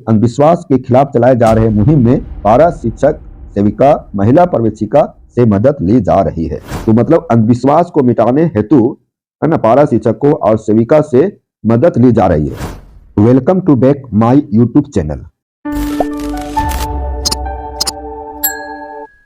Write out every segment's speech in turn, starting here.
अंधविश्वास के खिलाफ चलाए जा रहे मुहिम में पारा शिक्षक सेविका महिला पर्यवेक्षिका से मदद ली जा रही है। तो मतलब अंधविश्वास को मिटाने हेतु है ना पारा शिक्षकों और सेविका से मदद ली जा रही है। Welcome to back my YouTube channel.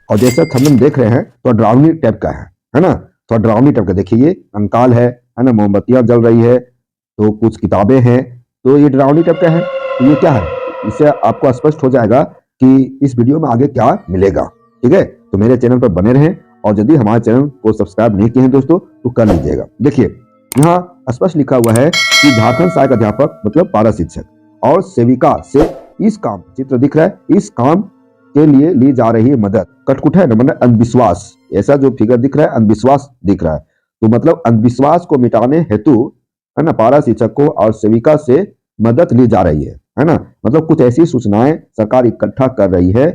और जैसा हम लोग देख रहे हैं तो डरावनी टाइप का है ना, तो डरावनी टाइप का देखिए, ये कंकाल है ना, मोमबत्तियां जल रही है, तो कुछ किताबें हैं, तो ये डरावनी टाइप का है। तो ये क्या है, इससे आपको स्पष्ट हो जाएगा कि इस वीडियो में आगे क्या मिलेगा। ठीक है, तो मेरे चैनल पर बने रहें और यदि हमारे चैनल को सब्सक्राइब नहीं किए हैं दोस्तों तो कर लीजिएगा। देखिए यहाँ स्पष्ट लिखा हुआ है कि झारखंड सहायक अध्यापक मतलब पारा शिक्षक और सेविका से इस काम, चित्र दिख रहा है, इस काम के लिए ली जा रही है मदद। कटकुट है ना, मतलब अंधविश्वास, ऐसा जो फिगर दिख रहा है अंधविश्वास दिख रहा है, तो मतलब अंधविश्वास को मिटाने हेतु है ना पारा शिक्षकों और सेविका से मदद ली जा रही है ना। मतलब कुछ ऐसी सूचनाएं सरकार इकट्ठा कर रही है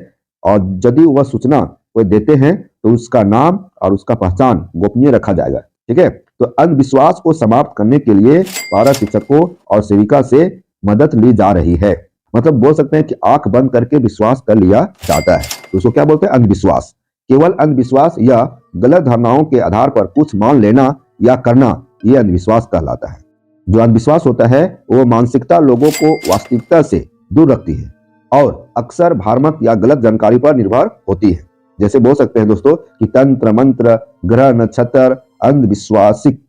और यदि वह सूचना कोई देते हैं तो उसका नाम और उसका पहचान गोपनीय रखा जाएगा। ठीक है, तो अंधविश्वास को समाप्त करने के लिए पारा शिक्षकों और सेविका से मदद ली जा रही है। मतलब बोल सकते हैं कि आंख बंद करके विश्वास कर लिया जाता है, तो उसको क्या बोलते हैं, अंधविश्वास। केवल अंधविश्वास या गलत धारणाओं के आधार पर कुछ मान लेना या करना, यह अंधविश्वास कहलाता है। जो अंधविश्वास होता है वो मानसिकता लोगों को वास्तविकता से दूर रखती है और अक्सर भ्रामक या गलत जानकारी पर निर्भर होती है। जैसे बोल सकते हैं दोस्तों कि तंत्र मंत्र, ग्रह नक्षत्र, अंधविश्वासिक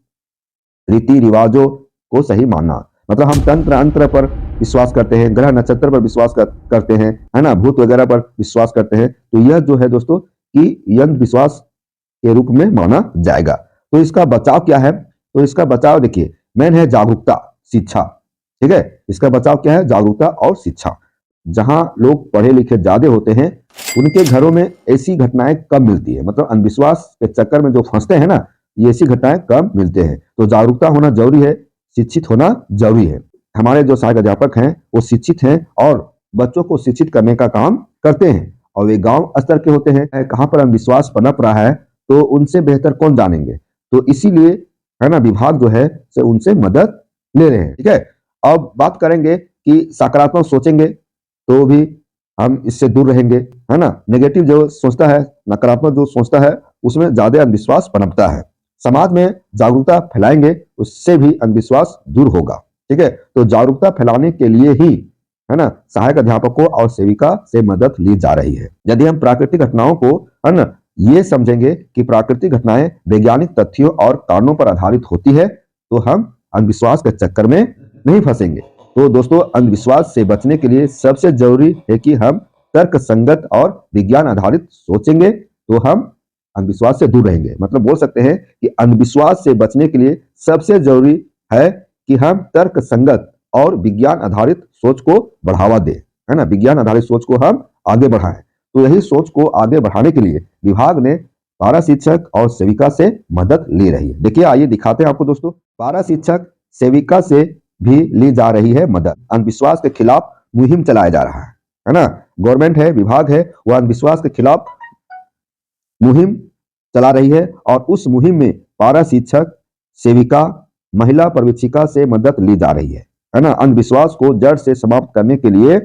रीति रिवाजों को सही मानना। मतलब हम तंत्र अंत्र पर विश्वास करते हैं, ग्रह नक्षत्र पर विश्वास करते हैं, है ना, भूत वगैरह पर विश्वास करते हैं, तो यह जो है दोस्तों कि यह विश्वास के रूप में माना जाएगा। तो इसका बचाव क्या है, तो इसका बचाव देखिए मेन है जागरूकता, शिक्षा। ठीक है, इसका बचाव क्या है, जागरूकता और शिक्षा। जहां लोग पढ़े लिखे ज्यादा होते हैं उनके घरों में ऐसी घटनाएं कम मिलती है। मतलब अंधविश्वास के चक्कर में जो फंसते हैं ना, ये ऐसी घटनाएं कम मिलते हैं। तो जागरूकता होना जरूरी है, शिक्षित होना जरूरी है। हमारे जो सहायक अध्यापक हैं वो शिक्षित हैं और बच्चों को शिक्षित करने का काम करते हैं, और वे गांव स्तर के होते हैं। कहां पर अंधविश्वास पनप रहा है तो उनसे बेहतर कौन जानेंगे, तो इसीलिए है ना विभाग जो है से उनसे मदद ले रहे हैं। ठीक है, अब बात करेंगे कि सकारात्मक सोचेंगे तो भी हम इससे दूर रहेंगे, है ना। नेगेटिव जो सोचता है, नकारात्मक जो सोचता है, उसमें ज्यादा अंधविश्वास पनपता है। समाज में जागरूकता फैलाएंगे, उससे भी अंधविश्वास दूर होगा। ठीक है, तो जागरूकता फैलाने के लिए ही है ना सहायक अध्यापकों और सेविका से मदद ली जा रही है। यदि हम प्राकृतिक घटनाओं को है ना ये समझेंगे कि प्राकृतिक घटनाएं वैज्ञानिक तथ्यों और कारणों पर आधारित होती है, तो हम अंधविश्वास के चक्कर में नहीं फंसेंगे। तो दोस्तों अंधविश्वास से बचने के लिए सबसे जरूरी है कि हम तर्क संगत और विज्ञान आधारित सोचेंगे, तो हम अंधविश्वास से दूर रहेंगे। मतलब बोल सकते हैं कि अंधविश्वास से बचने के लिए सबसे जरूरी है कि हम तर्क संगत और विज्ञान आधारित सोच को बढ़ावा दें, है ना, विज्ञान आधारित सोच को हम आगे बढ़ाएं। तो यही सोच को आगे बढ़ाने के लिए विभाग ने पारा शिक्षक और सेविका से मदद ले रही है। देखिए आइए दिखाते हैं आपको दोस्तों, पारा शिक्षक सेविका से भी ली जा रही है मदद। अंधविश्वास के खिलाफ मुहिम चलाया जा रहा है ना, गवर्नमेंट है, विभाग है, वह अंधविश्वास के खिलाफ मुहिम चला रही है और उस मुहिम में पारा शिक्षक सेविका महिला पर्यवेक्षिका से मदद ली जा रही है ना। अंधविश्वास को जड़ से समाप्त करने के लिए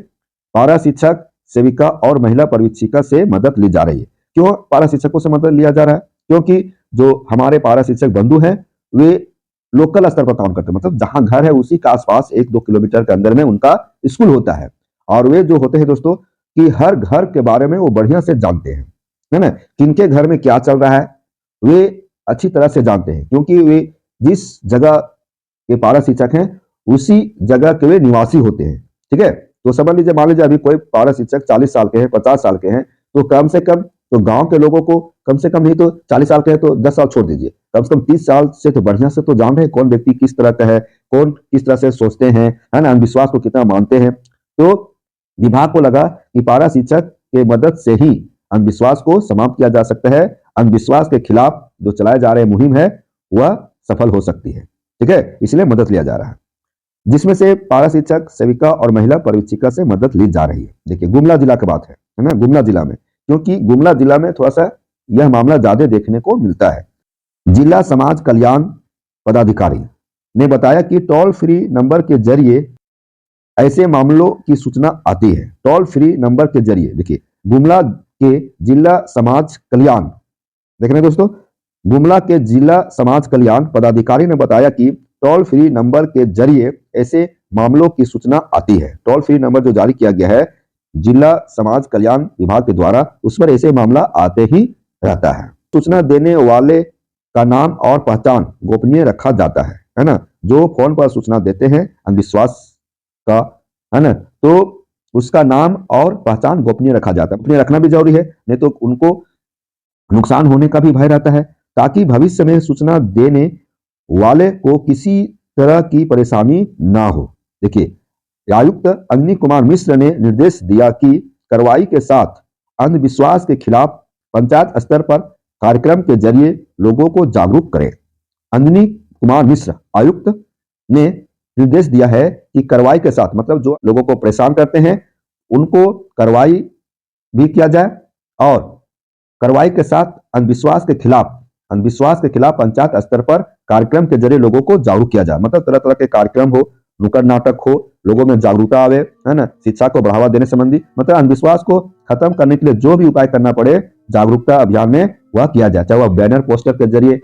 पारा शिक्षक सेविका और महिला पर्यवेक्षिका से मदद ली जा रही है। क्यों पारा शिक्षकों से मदद लिया जा रहा है, क्योंकि जो हमारे पारा शिक्षक बंधु हैं वे लोकल स्तर पर काम करते हैं। मतलब जहां घर है उसी के आसपास 1-2 किलोमीटर के अंदर में उनका स्कूल होता है, और वे जो होते हैं दोस्तों कि हर घर के बारे में वो बढ़िया से जानते हैं, है ना, किनके घर में क्या चल रहा है वे अच्छी तरह से जानते हैं, क्योंकि वे जिस जगह के पारा शिक्षक हैं उसी जगह के वे निवासी होते हैं। ठीक है, तो समझ लीजिए, मान लीजिए अभी कोई पारा शिक्षक 40 साल के हैं, 50 साल के हैं, तो कम से कम तो गांव के लोगों को कम से कम नहीं तो 40 साल के हैं तो 10 साल छोड़ दीजिए, कम से कम 30 साल से तो बढ़िया से तो जान रहे हैं कौन व्यक्ति किस तरह का है, कौन किस तरह से सोचते हैं, है ना, अंधविश्वास को कितना मानते हैं। तो विभाग को लगा कि पारा शिक्षक के मदद से ही अंधविश्वास को समाप्त किया जा सकता है, अंधविश्वास के खिलाफ जो चलाए जा रहे मुहिम है वह सफल हो सकती है। ठीक है, इसलिए मदद लिया जा रहा है, जिसमें से पारा शिक्षक सेविका और महिला पर्यवेक्षिका से मदद ली जा रही है। देखिए गुमला जिला की बात है ना, गुमला जिला में, क्योंकि गुमला जिला में थोड़ा सा यह मामला ज्यादा देखने को मिलता है। जिला समाज कल्याण पदाधिकारी ने बताया कि टोल फ्री नंबर के जरिए ऐसे मामलों की सूचना आती है टोल फ्री नंबर के जरिए। देखिए गुमला के जिला समाज कल्याण, देख रहे हैं दोस्तों, गुमला के जिला समाज कल्याण पदाधिकारी ने बताया कि टोल फ्री नंबर के जरिए ऐसे मामलों की सूचना आती है। टोल फ्री नंबर जो जारी किया गया है जिला समाज कल्याण विभाग के द्वारा, उस पर ऐसे मामला आते ही रहता है। सूचना देने वाले का नाम और पहचान गोपनीय रखा जाता है ना। जो फोन पर सूचना देते हैं अंधविश्वास का, है ना, तो उसका नाम और पहचान गोपनीय रखा जाता है। गोपनीय रखना भी जरूरी है, नहीं तो उनको नुकसान होने का भी भय रहता है, ताकि भविष्य में सूचना देने वाले को किसी तरह की परेशानी ना हो। देखिए आयुक्त अग्नि कुमार मिश्र ने निर्देश दिया कि कार्रवाई के साथ अंधविश्वास के खिलाफ पंचायत स्तर पर कार्यक्रम के जरिए लोगों को जागरूक करें। अग्नि कुमार मिश्र आयुक्त ने निर्देश दिया है कि कार्रवाई के साथ, मतलब जो लोगों को परेशान करते हैं उनको कार्रवाई भी किया जाए, और कार्रवाई के साथ अंधविश्वास के खिलाफ पंचायत स्तर पर कार्यक्रम के जरिए लोगों को जागरूक किया जाए। मतलब तरह तरह के कार्यक्रम हो, नुक्कड़ नाटक हो, लोगों में जागरूकता आवे, है ना, शिक्षा को बढ़ावा देने संबंधी, मतलब अंधविश्वास को खत्म करने के लिए जो भी उपाय करना पड़े जागरूकता अभियान में वह किया जाए। चाहे वह बैनर पोस्टर के जरिए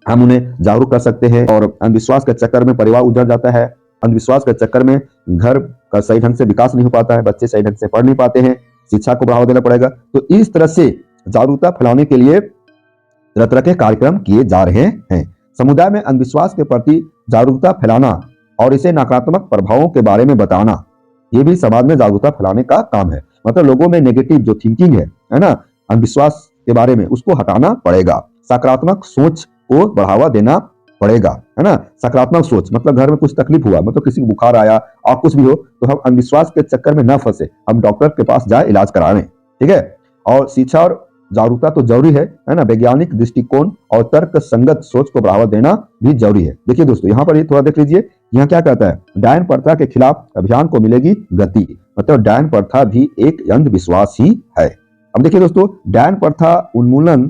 हम उन्हें जागरूक कर सकते हैं, और अंधविश्वास के चक्कर में परिवार उजड़ जाता है, अंधविश्वास के चक्कर में घर का सही ढंग से विकास नहीं हो पाता है, बच्चे सही ढंग से पढ़ नहीं पाते हैं, शिक्षा को बढ़ावा देना पड़ेगा। तो इस तरह से जागरूकता फैलाने के लिए तरह तरह के कार्यक्रम किए जा रहे हैं। समुदाय में अंधविश्वास के प्रति जागरूकता फैलाना और इसे नकारात्मक प्रभावों के बारे में बताना, ये भी समाज में जागरूकता फैलाने का काम है। मतलब लोगों में नेगेटिव जो थिंकिंग है ना, अंधविश्वास के बारे में, उसको हटाना पड़ेगा। सकारात्मक सोच को बढ़ावा देना पड़ेगा, है ना। सकारात्मक सोच मतलब घर में कुछ तकलीफ हुआ, मतलब किसी को बुखार आया और कुछ भी हो, तो हम अंधविश्वास के चक्कर में न फंसे, हम डॉक्टर के पास जाए इलाज कराने, ठीक है। और शिक्षा और जागरूकता तो जरूरी है ना। वैज्ञानिक दृष्टिकोण और तर्क संगत सोच को बढ़ावा देना भी जरूरी है। देखिए दोस्तों यहाँ पर ये थोड़ा देख लीजिए, यहाँ क्या कहता है, डायन प्रथा के खिलाफ अभियान को मिलेगी गति। मतलब डायन प्रथा भी एक अंधविश्वास ही है। अब देखिए दोस्तों, डायन प्रथा उन्मूलन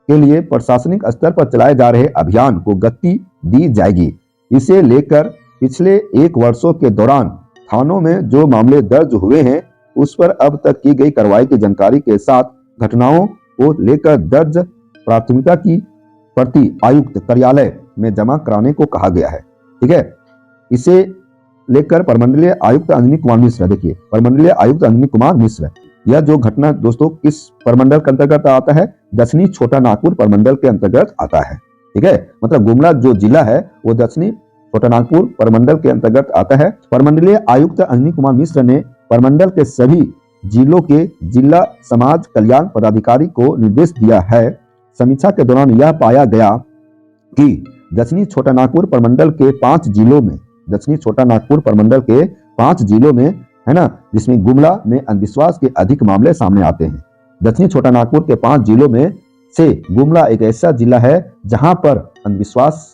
के लिए प्रशासनिक स्तर पर चलाए जा रहे अभियान को गति दी जाएगी। इसे लेकर पिछले 1 वर्षों के दौरान थानों में जो मामले दर्ज हुए हैं उस पर अब तक की गई कार्रवाई की जानकारी के साथ घटनाओं को लेकर दर्ज प्राथमिकता की प्रति आयुक्त कार्यालय में जमा कराने को कहा गया है, ठीक है। इसे लेकर प्रमंडलीय आयुक्त अग्नि कुमार मिश्र, देखिए प्रमंडलीय आयुक्त अग्नि कुमार मिश्र, यह जो घटना दोस्तों किस प्रमंडल के अंतर्गत आता है, दक्षिणी छोटा नागपुर प्रमंडल के अंतर्गत आता है, ठीक है। मतलब गुमला जो जिला है वो दक्षिणी छोटा नागपुर प्रमंडल के अंतर्गत आता है। प्रमंडलीय आयुक्त अग्नि कुमार मिश्र ने प्रमंडल के सभी जिलों के जिला समाज कल्याण पदाधिकारी को निर्देश दिया है। समीक्षा के दौरान यह पाया गया कि दक्षिणी छोटा नागपुर प्रमंडल के 5 जिलों में, दक्षिणी छोटा नागपुर प्रमंडल के 5 जिलों में, है ना, जिसमें गुमला में अंधविश्वास के अधिक मामले सामने आते हैं। दक्षिणी छोटा नागपुर के 5 जिलों में से गुमला एक ऐसा जिला है जहां पर अंधविश्वास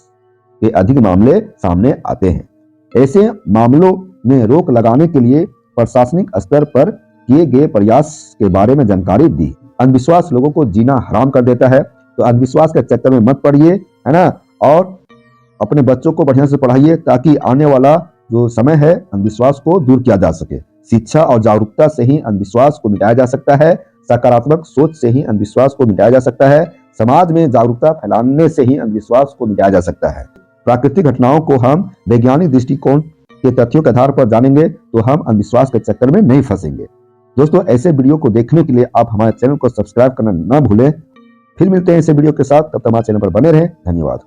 के अधिक मामले सामने आते हैं। ऐसे मामलों में रोक लगाने के लिए प्रशासनिक स्तर पर किए गए प्रयास के बारे में जानकारी दी। अंधविश्वास लोगों को जीना हराम कर देता है, तो अंधविश्वास के चक्कर में मत पड़िए, है ना, और अपने बच्चों को बढ़िया से पढ़ाइए ताकि आने वाला जो समय है अंधविश्वास को दूर किया जा सके। शिक्षा और जागरूकता से ही अंधविश्वास को मिटाया जा सकता है, सकारात्मक सोच से ही अंधविश्वास को मिटाया जा सकता है, समाज में जागरूकता फैलाने से ही अंधविश्वास को मिटाया जा सकता है। प्राकृतिक घटनाओं को हम वैज्ञानिक दृष्टिकोण के तथ्यों के आधार पर जानेंगे तो हम अंधविश्वास के चक्कर में नहीं फंसेंगे। दोस्तों ऐसे वीडियो को देखने के लिए आप हमारे चैनल को सब्सक्राइब करना ना भूलें। फिर मिलते हैं ऐसे वीडियो के साथ, तब तक हमारे चैनल पर बने रहें। धन्यवाद।